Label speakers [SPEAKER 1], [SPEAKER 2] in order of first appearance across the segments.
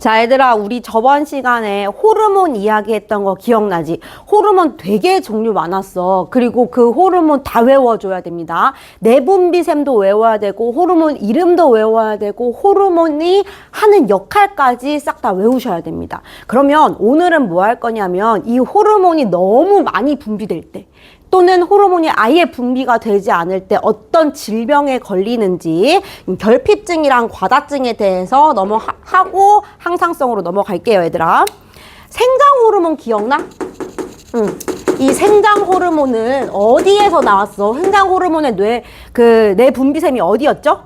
[SPEAKER 1] 자, 얘들아, 우리 저번 시간에 호르몬 이야기했던 거 기억나지? 호르몬 되게 종류 많았어. 그리고 그 호르몬 다 외워줘야 됩니다. 내분비샘도 외워야 되고, 호르몬 이름도 외워야 되고, 호르몬이 하는 역할까지 싹 다 외우셔야 됩니다. 그러면 오늘은 뭐 할 거냐면, 이 호르몬이 너무 많이 분비될 때, 또는 호르몬이 아예 분비가 되지 않을 때 어떤 질병에 걸리는지 결핍증이랑 과다증에 대해서 넘어가고 항상성으로 넘어갈게요, 얘들아. 생장 호르몬 기억나? 이 생장 호르몬은 어디에서 나왔어? 생장 호르몬의 뇌 분비샘이 어디였죠?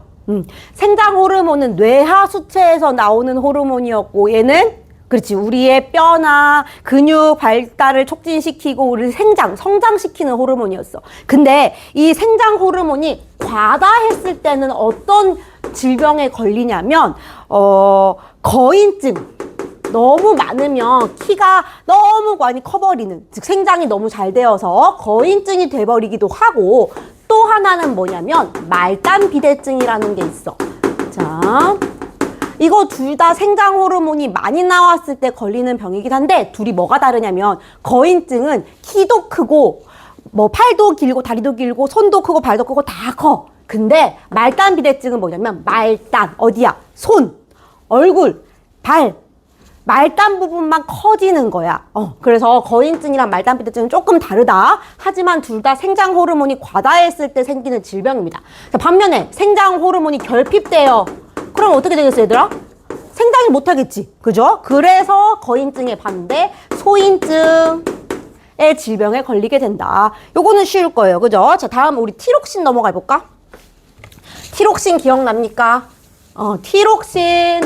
[SPEAKER 1] 생장 호르몬은 뇌하 수체에서 나오는 호르몬이었고, 얘는 그렇지. 우리의 뼈나 근육 발달을 촉진시키고 우리 성장시키는 호르몬이었어. 근데 이 생장 호르몬이 과다했을 때는 어떤 질병에 걸리냐면, 거인증. 너무 많으면 키가 너무 많이 커버리는, 즉 생장이 너무 잘 되어서 거인증이 돼버리기도 하고, 또 하나는 뭐냐면 말단비대증이라는 게 있어. 자, 이거 둘 다 생장 호르몬이 많이 나왔을 때 걸리는 병이긴 한데 둘이 뭐가 다르냐면 거인증은 키도 크고 뭐 팔도 길고 다리도 길고 손도 크고 발도 크고 다 커. 근데 말단비대증은 뭐냐면 말단 어디야? 손, 얼굴, 발 말단 부분만 커지는 거야. 그래서 거인증이랑 말단비대증은 조금 다르다. 하지만 둘 다 생장 호르몬이 과다했을 때 생기는 질병입니다. 자, 반면에 생장 호르몬이 결핍돼요. 그럼 어떻게 되겠어, 얘들아? 생장을 못하겠지. 그죠? 그래서 거인증에 반대 소인증의 질병에 걸리게 된다. 요거는 쉬울 거예요. 그죠? 자, 다음 우리 티록신 넘어가 볼까? 티록신 기억납니까? 티록신의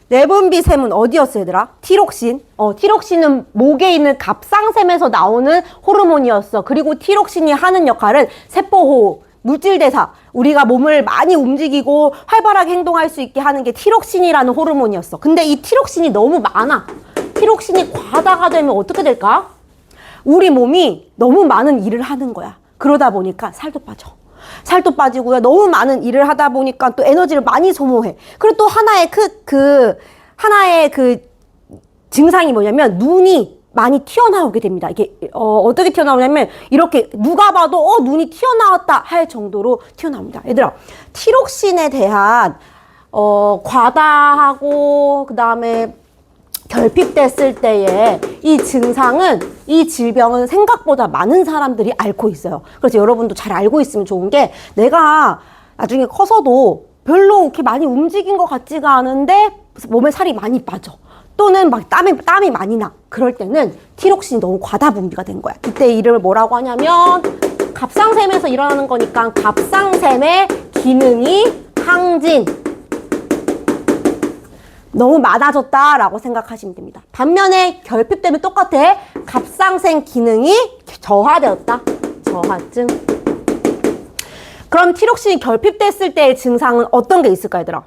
[SPEAKER 1] 내분비샘은 어디였어, 얘들아? 티록신. 티록신은 목에 있는 갑상샘에서 나오는 호르몬이었어. 그리고 티록신이 하는 역할은 세포호흡, 물질대사, 우리가 몸을 많이 움직이고 활발하게 행동할 수 있게 하는 게 티록신이라는 호르몬이었어. 근데 이 티록신이 너무 많아. 티록신이 과다가 되면 어떻게 될까? 우리 몸이 너무 많은 일을 하는 거야. 그러다 보니까 살도 빠져. 살도 빠지고요. 너무 많은 일을 하다 보니까 또 에너지를 많이 소모해. 그리고 또 하나의 하나의 증상이 뭐냐면 눈이 많이 튀어나오게 됩니다. 이게 어떻게 튀어나오냐면 이렇게 누가 봐도 눈이 튀어나왔다 할 정도로 튀어나옵니다. 얘들아, 티록신에 대한 과다하고 그 다음에 결핍됐을 때의 이 증상은, 이 질병은 생각보다 많은 사람들이 앓고 있어요. 그래서 여러분도 잘 알고 있으면 좋은 게, 내가 나중에 커서도 별로 이렇게 많이 움직인 것 같지가 않은데 몸에 살이 많이 빠져. 또는 막 땀이 많이 나. 그럴 때는 티록신이 너무 과다 분비가 된 거야. 이때 이름을 뭐라고 하냐면 갑상샘에서 일어나는 거니까 갑상샘의 기능이 항진. 너무 많아졌다라고 생각하시면 됩니다. 반면에 결핍되면 똑같아. 갑상샘 기능이 저하되었다. 저하증. 그럼 티록신이 결핍됐을 때의 증상은 어떤 게 있을까, 얘들아?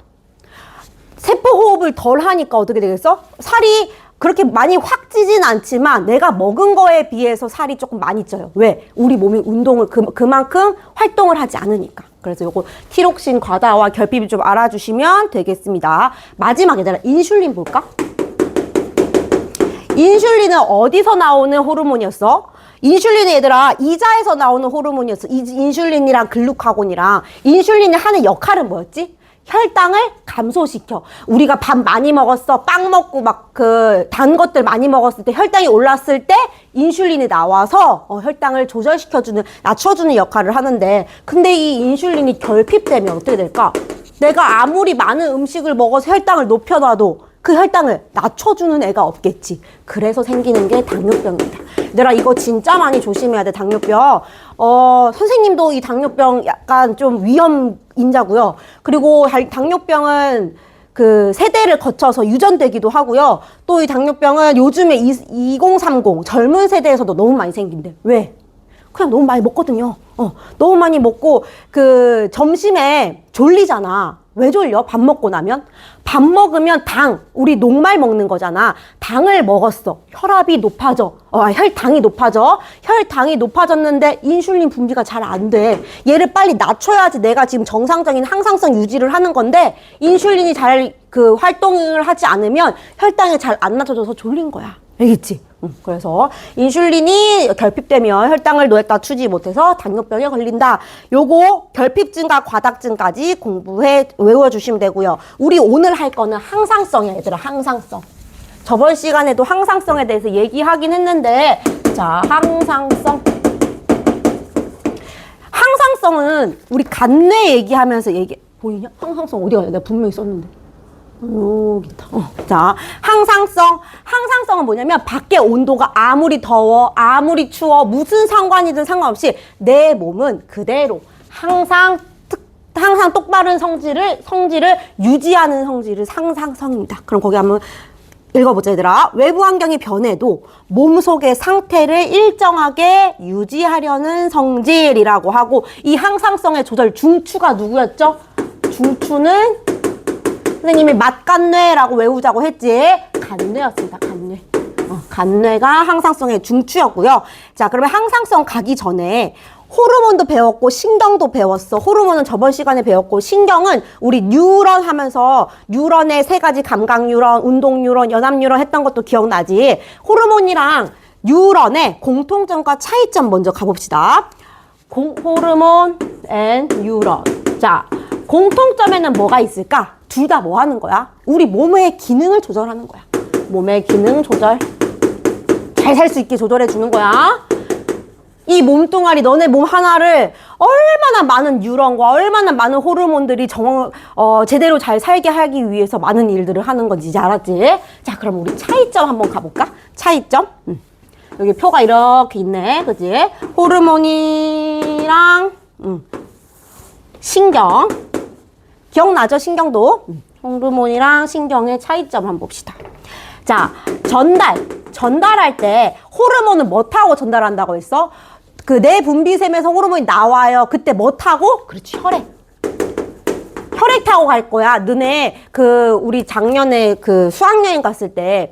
[SPEAKER 1] 세포호흡을 덜 하니까 어떻게 되겠어? 살이 그렇게 많이 확 찌진 않지만 내가 먹은 거에 비해서 살이 조금 많이 쪄요. 왜? 우리 몸이 운동을 그만큼 활동을 하지 않으니까. 그래서 요거 티록신 과다와 결핍을 좀 알아주시면 되겠습니다. 마지막 얘들아, 인슐린 볼까? 인슐린은 어디서 나오는 호르몬이었어? 인슐린은 얘들아 이자에서 나오는 호르몬이었어. 인슐린이랑 글루카곤이랑. 인슐린이 하는 역할은 뭐였지? 혈당을 감소시켜. 우리가 밥 많이 먹었어. 빵 먹고 막 단 것들 많이 먹었을 때 혈당이 올랐을 때 인슐린이 나와서 혈당을 조절시켜주는, 낮춰주는 역할을 하는데, 근데 이 인슐린이 결핍되면 어떻게 될까? 내가 아무리 많은 음식을 먹어서 혈당을 높여놔도 그 혈당을 낮춰주는 애가 없겠지. 그래서 생기는 게 당뇨병입니다. 얘들아, 이거 진짜 많이 조심해야 돼, 당뇨병. 선생님도 이 당뇨병 약간 좀 위험 인자고요. 그리고 당뇨병은 세대를 거쳐서 유전되기도 하고요. 또 이 당뇨병은 요즘에 2030 젊은 세대에서도 너무 많이 생긴대. 왜? 그냥 너무 많이 먹거든요. 너무 많이 먹고 점심에 졸리잖아. 왜 졸려? 밥 먹고 나면? 밥 먹으면 우리 녹말 먹는 거잖아. 당을 먹었어. 혈압이 높아져. 혈당이 높아져. 혈당이 높아졌는데 인슐린 분비가 잘 안 돼. 얘를 빨리 낮춰야지 내가 지금 정상적인 항상성 유지를 하는 건데 인슐린이 잘 활동을 하지 않으면 혈당이 잘 안 낮춰져서 졸린 거야. 알겠지? 그래서 인슐린이 결핍되면 혈당을 낮추지 못해서 당뇨병에 걸린다. 요거 결핍증과 과다증까지 외워주시면 되고요. 우리 오늘 할 거는 항상성이야, 얘들아. 항상성. 저번 시간에도 항상성에 대해서 얘기하긴 했는데, 자, 항상성. 항상성은 우리 간뇌 얘기하면서 보이냐? 항상성 어디 가냐? 내가 분명히 썼는데. 여기 있다. 자, 항상성은 뭐냐면 밖에 온도가 아무리 더워, 아무리 추워, 무슨 상관이든 상관없이 내 몸은 그대로 항상 똑바른 성질을 유지하는 성질을 항상성입니다. 그럼 거기 한번 읽어보자, 얘들아. 외부 환경이 변해도 몸속의 상태를 일정하게 유지하려는 성질이라고 하고, 이 항상성의 조절 중추가 누구였죠? 중추는 선생님이 맛간뇌라고 외우자고 했지. 간뇌였습니다. 간뇌. 간뇌가 항상성의 중추였고요. 자, 그러면 항상성 가기 전에 호르몬도 배웠고 신경도 배웠어. 호르몬은 저번 시간에 배웠고 신경은 우리 뉴런 하면서 뉴런의 3가지 감각 뉴런, 운동 뉴런, 연합 뉴런 했던 것도 기억나지? 호르몬이랑 뉴런의 공통점과 차이점 먼저 가봅시다. 호르몬 앤 뉴런. 자, 공통점에는 뭐가 있을까? 둘 다 뭐 하는 거야? 우리 몸의 기능을 조절하는 거야. 몸의 기능 조절. 잘 살 수 있게 조절해 주는 거야. 이 몸뚱아리, 너네 몸 하나를 얼마나 많은 뉴런과 얼마나 많은 호르몬들이 제대로 잘 살게 하기 위해서 많은 일들을 하는 건지 이제 알았지? 자, 그럼 우리 차이점 한번 가볼까? 차이점. 여기 표가 이렇게 있네. 그지? 호르몬이랑 신경. 기억나죠? 신경도. 호르몬이랑 신경의 차이점 한번 봅시다. 자, 전달할 때 호르몬은 뭐 타고 전달한다고 했어? 그 내 분비샘에서 호르몬이 나와요. 그때 뭐 타고? 그렇지, 혈액. 혈액 타고 갈 거야. 너네 우리 작년에 수학여행 갔을 때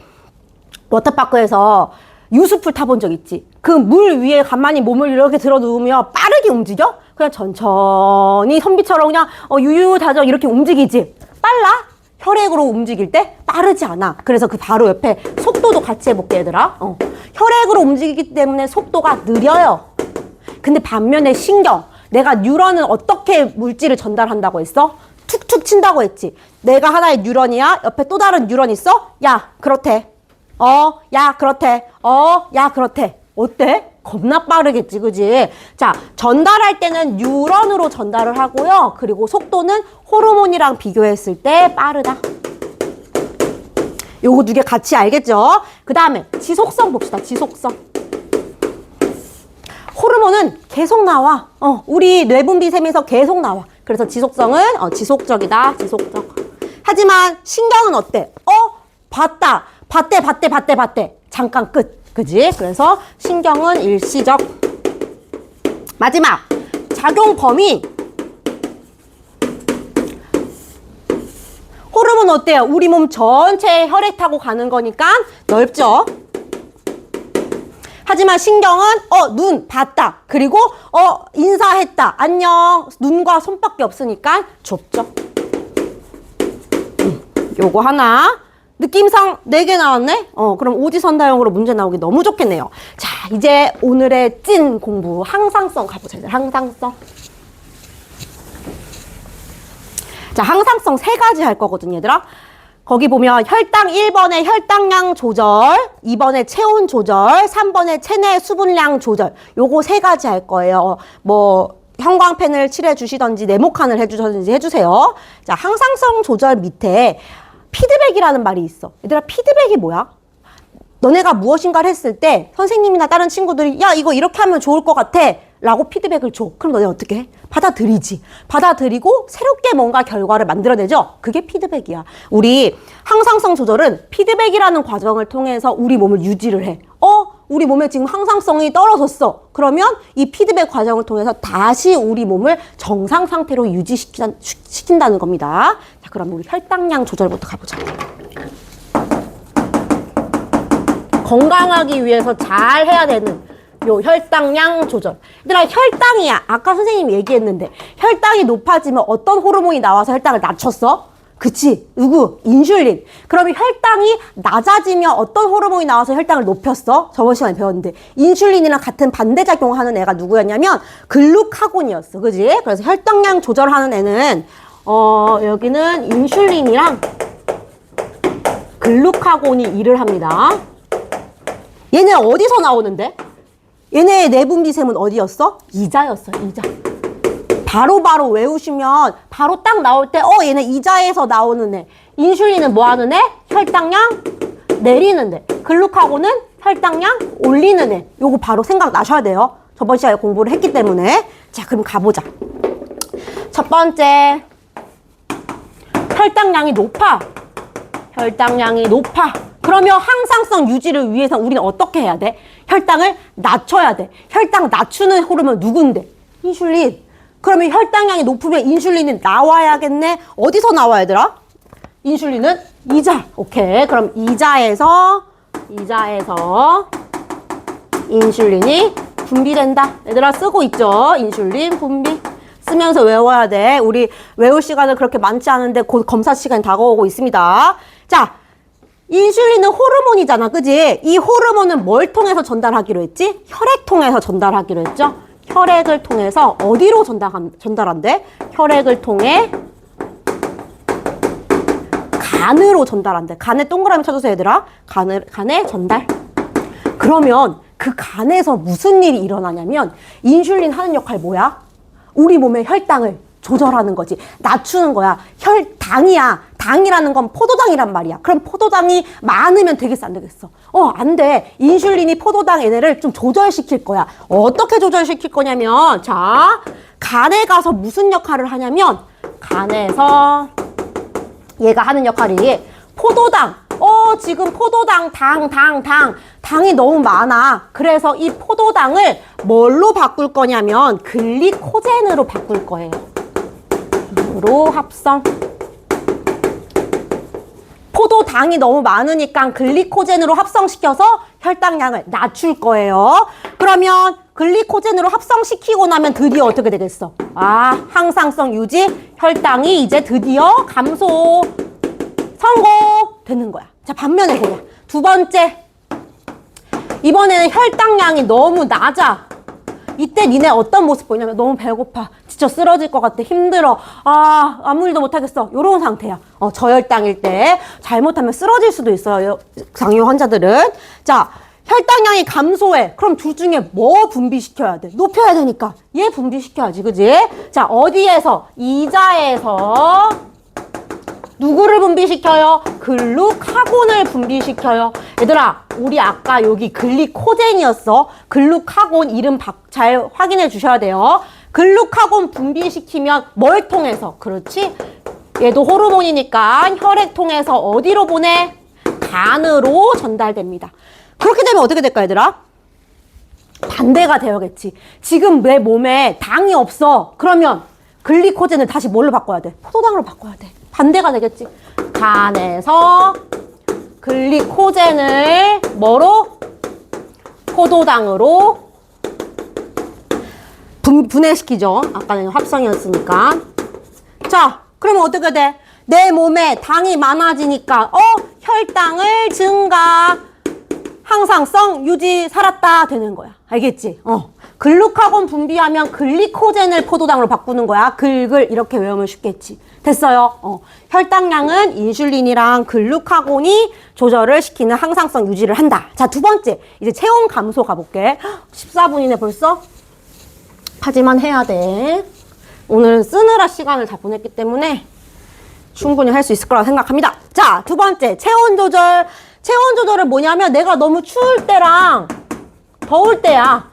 [SPEAKER 1] 워터파크에서 유수풀 타본 적 있지? 그 물 위에 가만히 몸을 이렇게 들어 누우면 빠르게 움직여? 그냥 천천히 선비처럼 그냥 유유자적 이렇게 움직이지? 빨라? 혈액으로 움직일 때 빠르지 않아. 그래서 그 바로 옆에 속도도 같이 해볼게, 얘들아. 혈액으로 움직이기 때문에 속도가 느려요. 근데 반면에 신경, 내가 뉴런은 어떻게 물질을 전달한다고 했어? 툭툭 친다고 했지. 내가 하나의 뉴런이야. 옆에 또 다른 뉴런 있어? 야, 그렇대. 야, 그렇대. 야, 그렇대. 어때? 겁나 빠르겠지, 그지? 자, 전달할 때는 뉴런으로 전달을 하고요. 그리고 속도는 호르몬이랑 비교했을 때 빠르다. 요거 2개 같이 알겠죠? 그 다음에 지속성 봅시다, 지속성. 호르몬은 계속 나와. 우리 뇌분비샘에서 계속 나와. 그래서 지속성은 지속적이다, 지속적. 하지만 신경은 어때? 봤대. 잠깐 끝. 그지? 그래서 신경은 일시적. 마지막, 작용 범위. 호르몬 어때요? 우리 몸 전체에 혈액 타고 가는 거니까 넓죠? 하지만 신경은 눈 봤다. 그리고 인사했다. 안녕. 눈과 손밖에 없으니까 좁죠. 요거 하나. 느낌상 4개 나왔네? 그럼 오지선다형으로 문제 나오기 너무 좋겠네요. 자, 이제 오늘의 찐 공부, 항상성 가보자. 항상성. 자, 항상성 3가지 할 거거든, 얘들아. 거기 보면 혈당 1번에 혈당량 조절, 2번에 체온 조절, 3번에 체내 수분량 조절. 요거 3가지 할 거예요. 형광펜을 칠해 주시던지 네모칸을 해주시던지 해주세요. 자, 항상성 조절 밑에 피드백이라는 말이 있어. 얘들아, 피드백이 뭐야? 너네가 무엇인가를 했을 때 선생님이나 다른 친구들이 야, 이거 이렇게 하면 좋을 것 같아 라고 피드백을 줘. 그럼 너네 어떻게 해? 받아들이지. 받아들이고 새롭게 뭔가 결과를 만들어내죠. 그게 피드백이야. 우리 항상성 조절은 피드백이라는 과정을 통해서 우리 몸을 유지를 해. 우리 몸에 지금 항상성이 떨어졌어. 그러면 이 피드백 과정을 통해서 다시 우리 몸을 정상 상태로 유지시킨다는 겁니다. 자, 그럼 우리 혈당량 조절부터 가보자. 건강하기 위해서 잘 해야 되는 요 혈당량 조절. 얘들아, 혈당이야. 아까 선생님이 얘기했는데 혈당이 높아지면 어떤 호르몬이 나와서 혈당을 낮췄어? 그치? 누구? 인슐린. 그러면 혈당이 낮아지면 어떤 호르몬이 나와서 혈당을 높였어? 저번 시간에 배웠는데 인슐린이랑 같은 반대작용하는 애가 누구였냐면 글루카곤이었어. 그지? 그래서 혈당량 조절하는 애는 여기는 인슐린이랑 글루카곤이 일을 합니다. 얘네 어디서 나오는데? 얘네의 내분비샘은 어디였어? 이자였어. 이자. 바로 외우시면 바로 딱 나올 때 얘는 이자에서 나오는 애. 인슐린은 뭐 하는 애? 혈당량 내리는 애. 글루카곤은 혈당량 올리는 애. 요거 바로 생각나셔야 돼요. 저번 시간에 공부를 했기 때문에. 자, 그럼 가보자. 첫 번째, 혈당량이 높아. 혈당량이 높아. 그러면 항상성 유지를 위해서 우리는 어떻게 해야 돼? 혈당을 낮춰야 돼. 혈당 낮추는 호르몬 누군데? 인슐린. 그러면 혈당량이 높으면 인슐린이 나와야겠네. 어디서 나와, 얘들아? 인슐린은 이자. 오케이. 그럼 이자에서 인슐린이 분비된다. 얘들아, 쓰고 있죠? 인슐린 분비. 쓰면서 외워야 돼. 우리 외울 시간은 그렇게 많지 않은데 곧 검사 시간이 다가오고 있습니다. 자, 인슐린은 호르몬이잖아. 그지? 이 호르몬은 뭘 통해서 전달하기로 했지? 혈액 통해서 전달하기로 했죠? 혈액을 통해서 어디로 전달한대? 혈액을 통해 간으로 전달한대. 간에 동그라미 쳐주세요, 얘들아. 간에 전달. 그러면 그 간에서 무슨 일이 일어나냐면 인슐린 하는 역할 뭐야? 우리 몸의 혈당을 조절하는 거지. 낮추는 거야. 혈당이야. 당이라는 건 포도당이란 말이야. 그럼 포도당이 많으면 되겠어, 안 되겠어? 안 돼. 인슐린이 포도당 얘네를 좀 조절시킬 거야. 어떻게 조절시킬 거냐면, 자, 간에 가서 무슨 역할을 하냐면, 간에서 얘가 하는 역할이 포도당. 지금 포도당, 당이 너무 많아. 그래서 이 포도당을 뭘로 바꿀 거냐면, 글리코젠으로 바꿀 거예요. 로 합성. 포도당이 너무 많으니까 글리코젠으로 합성시켜서 혈당량을 낮출 거예요. 그러면 글리코젠으로 합성시키고 나면 드디어 어떻게 되겠어? 항상성 유지, 혈당이 이제 드디어 감소, 성공되는 거야. 자, 반면에 보자. 두 번째. 이번에는 혈당량이 너무 낮아. 이때 니네 어떤 모습 보이냐면 너무 배고파. 진짜 쓰러질 것 같아. 힘들어. 아무 일도 못하겠어. 요런 상태야. 저혈당일 때 잘못하면 쓰러질 수도 있어요. 당뇨 환자들은. 자, 혈당량이 감소해. 그럼 둘 중에 뭐 분비시켜야 돼? 높여야 되니까. 얘 분비시켜야지. 그지? 자, 어디에서? 이자에서 누구를 분비시켜요? 글루카곤을 분비시켜요. 얘들아, 우리 아까 여기 글리코젠이었어. 글루카곤 이름 잘 확인해 주셔야 돼요. 글루카곤 분비시키면 뭘 통해서? 그렇지? 얘도 호르몬이니까 혈액 통해서 어디로 보내? 간으로 전달됩니다. 그렇게 되면 어떻게 될까, 얘들아? 반대가 되어야겠지. 지금 내 몸에 당이 없어. 그러면 글리코젠을 다시 뭘로 바꿔야 돼? 포도당으로 바꿔야 돼. 반대가 되겠지. 간에서 글리코젠을 뭐로? 포도당으로 분해시키죠. 아까는 합성이었으니까. 자, 그러면 어떻게 돼? 내 몸에 당이 많아지니까 혈당을 증가, 항상성 유지, 살았다 되는 거야. 알겠지? 글루카곤 분비하면 글리코젠을 포도당으로 바꾸는 거야. 글글 이렇게 외우면 쉽겠지. 됐어요. 혈당량은 인슐린이랑 글루카곤이 조절을 시키는 항상성 유지를 한다. 자, 두 번째. 이제 체온 감소 가볼게. 14분이네 벌써? 하지만 해야 돼. 오늘 쓰느라 시간을 다 보냈기 때문에 충분히 할 수 있을 거라고 생각합니다. 자, 두 번째. 체온 조절. 체온 조절은 뭐냐면 내가 너무 추울 때랑 더울 때야.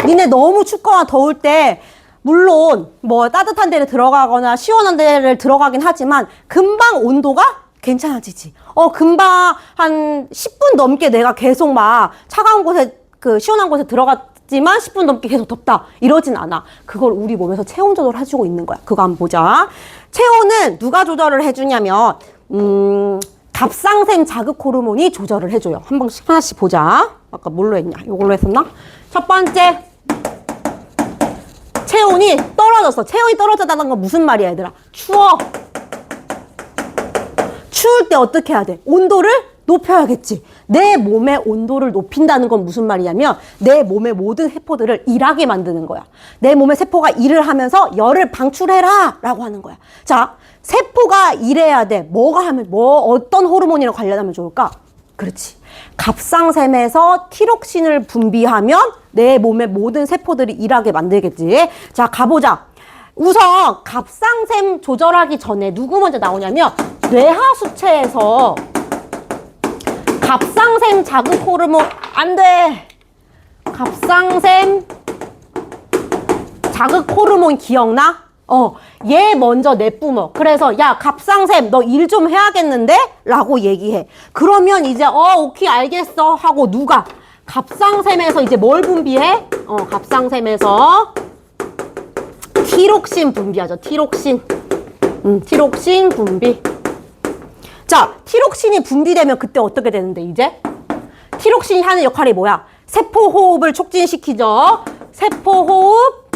[SPEAKER 1] 니네 너무 춥거나 더울 때 물론 뭐 따뜻한 데를 들어가거나 시원한 데를 들어가긴 하지만 금방 온도가 괜찮아지지. 금방 한 10분 넘게 내가 계속 막 차가운 곳에, 시원한 곳에 들어갔지만 10분 넘게 계속 덥다. 이러진 않아. 그걸 우리 몸에서 체온 조절을 해주고 있는 거야. 그거 한번 보자. 체온은 누가 조절을 해주냐면, 갑상샘 자극 호르몬이 조절을 해줘요. 한 번씩 하나씩 보자. 아까 뭘로 했냐? 이걸로 했었나? 첫 번째. 체온이 떨어졌어. 체온이 떨어졌다는 건 무슨 말이야, 얘들아? 추워. 추울 때 어떻게 해야 돼? 온도를 높여야겠지. 내 몸의 온도를 높인다는 건 무슨 말이냐면 내 몸의 모든 세포들을 일하게 만드는 거야. 내 몸의 세포가 일을 하면서 열을 방출해라 라고 하는 거야. 자, 세포가 일해야 돼. 어떤 호르몬이랑 관련하면 좋을까? 그렇지. 갑상샘에서 티록신을 분비하면 내 몸의 모든 세포들이 일하게 만들겠지. 자, 가보자. 우선 갑상샘 조절하기 전에 누구 먼저 나오냐면 뇌하수체에서 갑상샘 자극 호르몬 안 돼. 갑상샘 자극 호르몬 기억나? 얘 먼저 내뿜어. 그래서 야 갑상샘 너 일 좀 해야겠는데? 라고 얘기해. 그러면 이제 오케이 알겠어 하고 누가? 갑상샘에서 이제 뭘 분비해? 갑상샘에서 티록신 분비하죠. 티록신. 티록신 분비. 자, 티록신이 분비되면 그때 어떻게 되는데 이제? 티록신이 하는 역할이 뭐야? 세포호흡을 촉진시키죠. 세포호흡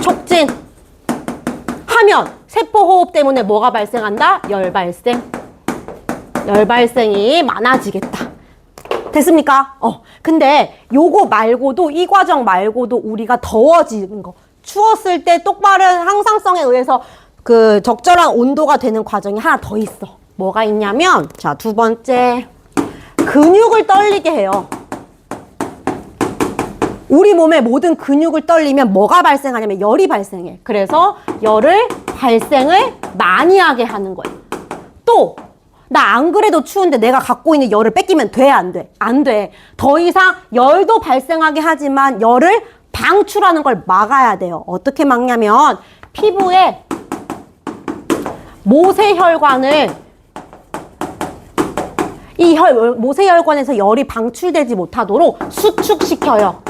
[SPEAKER 1] 촉진 하면 세포호흡 때문에 뭐가 발생한다? 열발생. 열발생이 많아지겠다. 됐습니까? 근데 요거 말고도 이 과정 말고도 우리가 더워지는 거 추웠을 때 똑바른 항상성에 의해서 그 적절한 온도가 되는 과정이 하나 더 있어. 뭐가 있냐면 자, 두 번째 근육을 떨리게 해요. 우리 몸의 모든 근육을 떨리면 뭐가 발생하냐면 열이 발생해. 그래서 열을 발생을 많이 하게 하는 거야. 또 나 안 그래도 추운데 내가 갖고 있는 열을 뺏기면 돼? 안 돼? 안 돼. 더 이상 열도 발생하게 하지만 열을 방출하는 걸 막아야 돼요. 어떻게 막냐면 피부에 모세혈관을 모세혈관에서 열이 방출되지 못하도록 수축시켜요.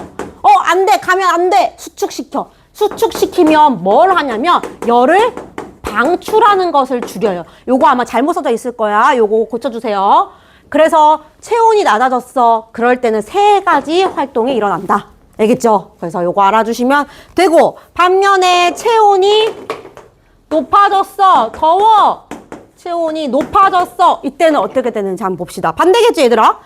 [SPEAKER 1] 안 돼. 가면 안 돼. 수축시켜. 수축시키면 뭘 하냐면 열을 방출하는 것을 줄여요. 요거 아마 잘못 써져 있을 거야. 요거 고쳐주세요. 그래서 체온이 낮아졌어. 그럴 때는 세 가지 활동이 일어난다. 알겠죠? 그래서 요거 알아주시면 되고, 반면에 체온이 높아졌어. 더워. 체온이 높아졌어. 이때는 어떻게 되는지 한번 봅시다. 반대겠지, 얘들아?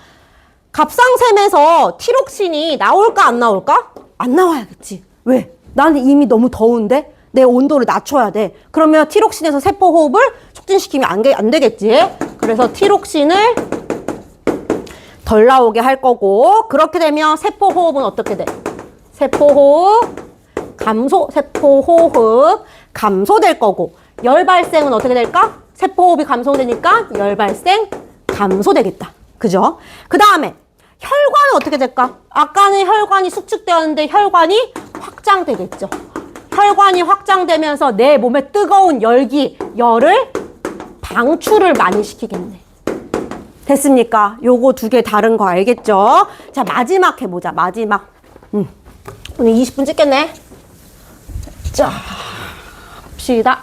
[SPEAKER 1] 갑상샘에서 티록신이 나올까 안 나올까? 안 나와야겠지. 왜? 나는 이미 너무 더운데 내 온도를 낮춰야 돼. 그러면 티록신에서 세포호흡을 촉진시키면 안 되겠지. 그래서 티록신을 덜 나오게 할 거고, 그렇게 되면 세포호흡은 어떻게 돼? 세포호흡 감소될 거고, 열 발생은 어떻게 될까? 세포호흡이 감소되니까 열 발생 감소되겠다. 그죠? 그 다음에 혈관은 어떻게 될까? 아까는 혈관이 수축되었는데 혈관이 확장되겠죠. 혈관이 확장되면서 내 몸에 뜨거운 열을 방출을 많이 시키겠네. 됐습니까? 요거 두 개 다른 거 알겠죠? 자, 마지막 해보자. 마지막. 오늘 20분 찍겠네. 자, 봅시다.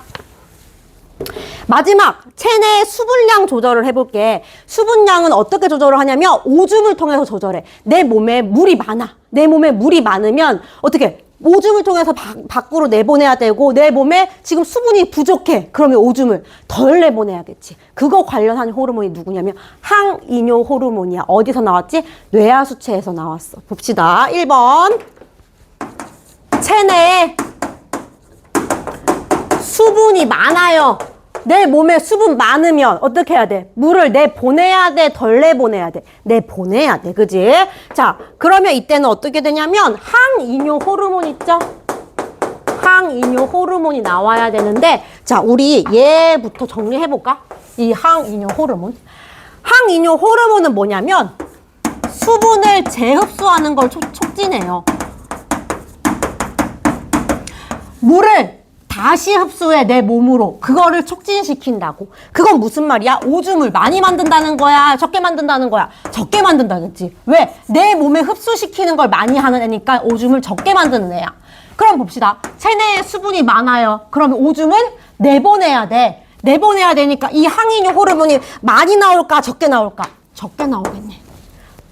[SPEAKER 1] 마지막, 체내 수분량 조절을 해볼게. 수분량은 어떻게 조절을 하냐면 오줌을 통해서 조절해. 내 몸에 물이 많아. 내 몸에 물이 많으면 어떻게? 오줌을 통해서 밖으로 내보내야 되고, 내 몸에 지금 수분이 부족해. 그러면 오줌을 덜 내보내야겠지. 그거 관련한 호르몬이 누구냐면 항이뇨 호르몬이야. 어디서 나왔지? 뇌하수체에서 나왔어. 봅시다. 1번. 체내에 수분이 많아요. 내 몸에 수분 많으면 어떻게 해야 돼? 물을 내보내야 돼? 덜 내보내야 돼? 내보내야 돼. 그지? 자, 그러면 이때는 어떻게 되냐면 항이뇨 호르몬 있죠? 항이뇨 호르몬이 나와야 되는데, 자, 우리 얘부터 정리해볼까? 이 항이뇨 호르몬. 항이뇨 호르몬은 뭐냐면 수분을 재흡수하는 걸 촉진해요. 물을 다시 흡수해, 내 몸으로. 그거를 촉진시킨다고. 그건 무슨 말이야? 오줌을 많이 만든다는 거야? 적게 만든다는 거야? 적게 만든다겠지. 왜? 내 몸에 흡수시키는 걸 많이 하는 애니까 오줌을 적게 만드는 애야. 그럼 봅시다. 체내에 수분이 많아요. 그러면 오줌은 내보내야 돼. 내보내야 되니까 이 항이뇨 호르몬이 많이 나올까? 적게 나올까? 적게 나오겠네.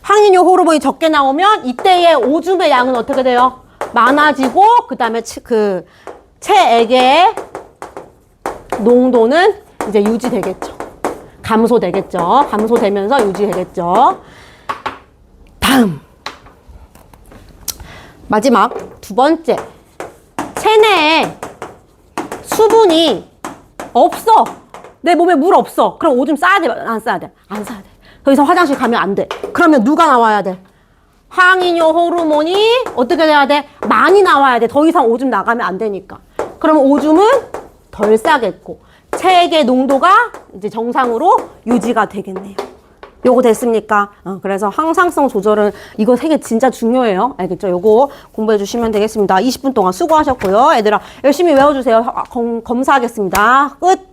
[SPEAKER 1] 항이뇨 호르몬이 적게 나오면 이때의 오줌의 양은 어떻게 돼요? 많아지고 그 다음에 그 체액의 농도는 이제 유지되겠죠. 감소되겠죠. 감소되면서 유지되겠죠. 다음 마지막 두 번째, 체내에 수분이 없어. 내 몸에 물 없어. 그럼 오줌 싸야 돼? 안 싸야 돼? 안 싸야 돼. 더 이상 화장실 가면 안 돼. 그러면 누가 나와야 돼? 항이뇨 호르몬이 어떻게 돼야 돼? 많이 나와야 돼. 더 이상 오줌 나가면 안 되니까. 그러면 오줌은 덜 싸겠고 체액의 농도가 이제 정상으로 유지가 되겠네요. 요거 됐습니까? 그래서 항상성 조절은 이거 세 개 진짜 중요해요. 알겠죠? 요거 공부해 주시면 되겠습니다. 20분 동안 수고하셨고요. 얘들아 열심히 외워주세요. 검사하겠습니다. 끝!